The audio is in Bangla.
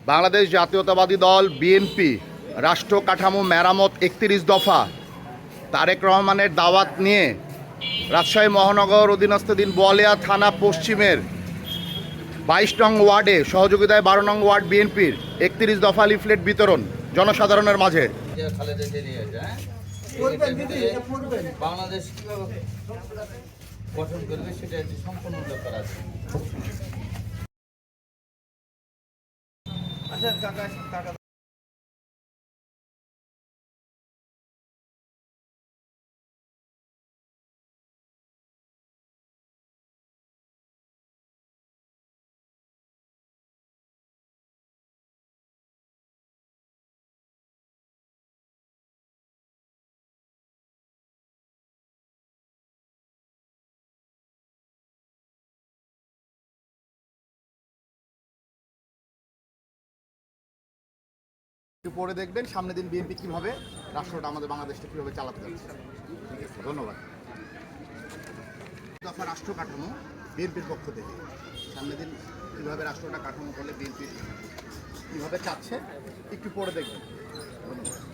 বাংলাদেশ জাতীয়তাবাদী দল বিএনপি রাষ্ট্র কাঠামো মেরামত ৩১ দফা তারেক রহমানের দাওয়াত নিয়ে রাজশাহী মহানগর অধীনস্থিত বোয়ালিয়া থানা পশ্চিমের ২২ নং ওয়ার্ডে সহযোগিতায় ১২ নং ওয়ার্ড বিএনপির ৩১ দফা লিফলেট বিতরণ জনসাধারণের মাঝে। বাংলাদেশ কিভাবে গঠন করবে সেটা একটি সম্পূর্ণ ব্যাপার আছে। একটু পরে দেখবেন সামনের দিন বিএনপি কীভাবে রাষ্ট্রটা আমাদের বাংলাদেশটা কীভাবে চালাতে যাচ্ছে। ঠিক আছে, ধন্যবাদ। দফা রাষ্ট্র কাঠামো বিএনপির পক্ষ থেকে সামনের দিন কীভাবে রাষ্ট্রটা কাঠামো করলে বিএনপি কীভাবে চাচ্ছে একটু পরে দেখবেন। ধন্যবাদ।